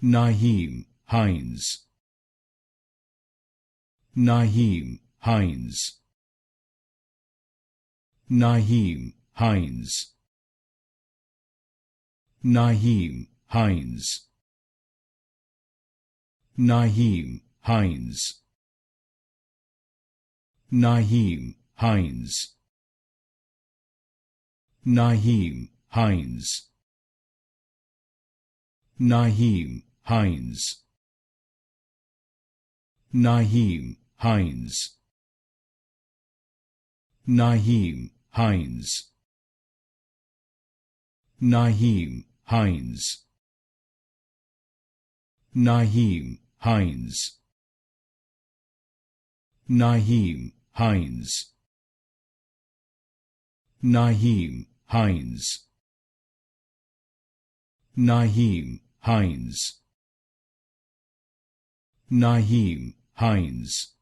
Nyheim Hines. Nyheim Hines. Nyheim Hines. Nyheim Hines. Nyheim Hines. Nyheim Hines. Nyheim Hines. Nyheim Hines. Nyheim Hines. Nyheim Hines. Nyheim Hines. Nyheim Hines. Nyheim Hines. Nyheim Hines. Nyheim Hines. Nyheim Hines.